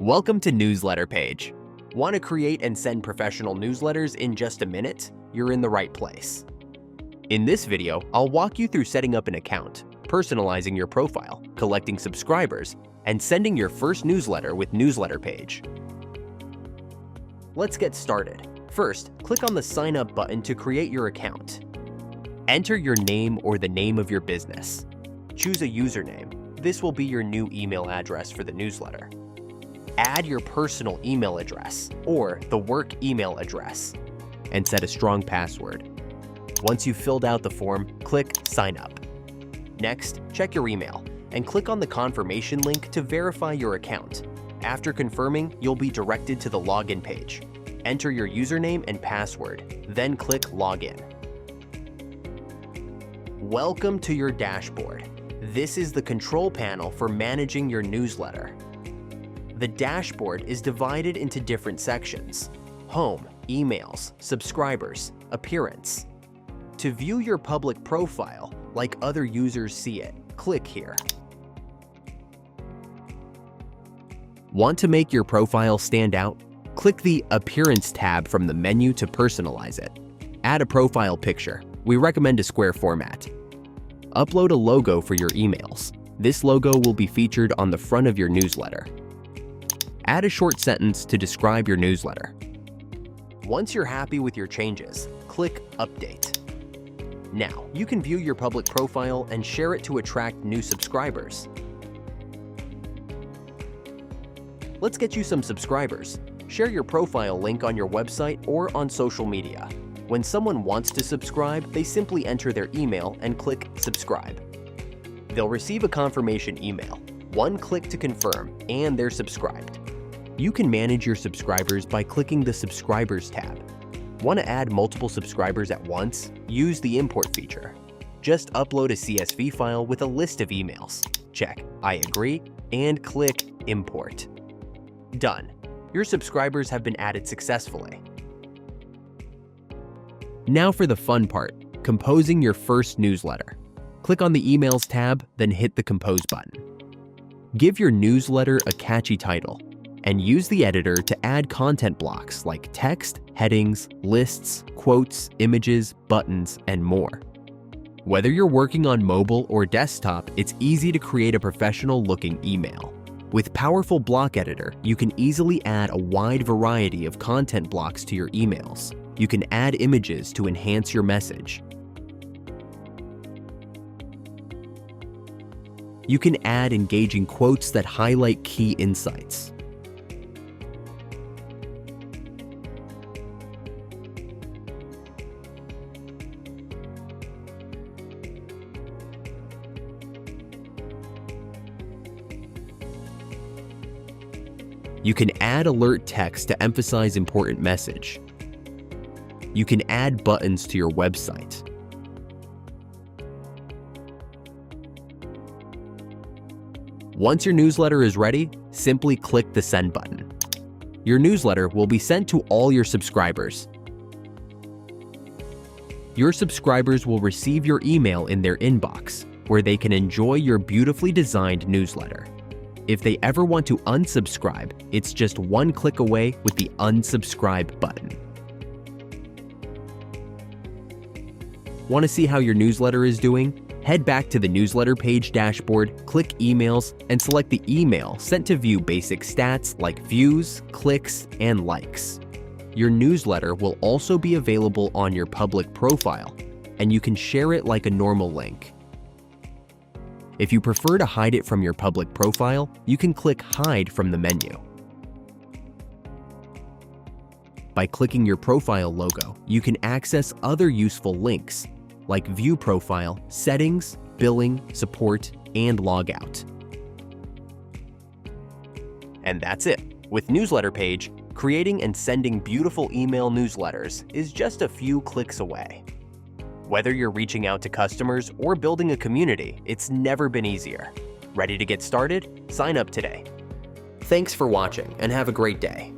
Welcome to Newsletter.page. Want to create and send professional newsletters in just a minute? You're in the right place. In this video, I'll walk you through setting up an account, personalizing your profile, collecting subscribers, and sending your first newsletter with Newsletter.page. Let's get started. First, click on the Sign Up button to create your account. Enter your name or the name of your business. Choose a username. This will be your new email address for the newsletter. Add your personal email address or the work email address and set a strong password. Once you've filled out the form, click Sign Up. Next, check your email and click on the confirmation link to verify your account. After confirming, you'll be directed to the login page. Enter your username and password, then click Login. Welcome to your dashboard. This is the control panel for managing your newsletter. The dashboard is divided into different sections: Home, Emails, Subscribers, Appearance. To view your public profile, like other users see it, click here. Want to make your profile stand out? Click the Appearance tab from the menu to personalize it. Add a profile picture. We recommend a square format. Upload a logo for your emails. This logo will be featured on the front of your newsletter. Add a short sentence to describe your newsletter. Once you're happy with your changes, click Update. Now, you can view your public profile and share it to attract new subscribers. Let's get you some subscribers. Share your profile link on your website or on social media. When someone wants to subscribe, they simply enter their email and click Subscribe. They'll receive a confirmation email, one click to confirm, and they're subscribed. You can manage your subscribers by clicking the Subscribers tab. Want to add multiple subscribers at once? Use the Import feature. Just upload a CSV file with a list of emails. Check I agree and click Import. Done. Your subscribers have been added successfully. Now for the fun part, composing your first newsletter. Click on the Emails tab, then hit the Compose button. Give your newsletter a catchy title, and use the editor to add content blocks like text, headings, lists, quotes, images, buttons, and more. Whether you're working on mobile or desktop, it's easy to create a professional-looking email. With powerful block editor, you can easily add a wide variety of content blocks to your emails. You can add images to enhance your message. You can add engaging quotes that highlight key insights. You can add alert text to emphasize important message. You can add buttons to your website. Once your newsletter is ready, simply click the Send button. Your newsletter will be sent to all your subscribers. Your subscribers will receive your email in their inbox, where they can enjoy your beautifully designed newsletter. If they ever want to unsubscribe, it's just one click away with the Unsubscribe button. Want to see how your newsletter is doing? Head back to the Newsletter.page dashboard, click Emails, and select the email sent to view basic stats like views, clicks, and likes. Your newsletter will also be available on your public profile, and you can share it like a normal link. If you prefer to hide it from your public profile, you can click Hide from the menu. By clicking your profile logo, you can access other useful links like View Profile, Settings, Billing, Support, and Logout. And that's it. With Newsletter.page, creating and sending beautiful email newsletters is just a few clicks away. Whether you're reaching out to customers or building a community, it's never been easier. Ready to get started? Sign up today. Thanks for watching and have a great day.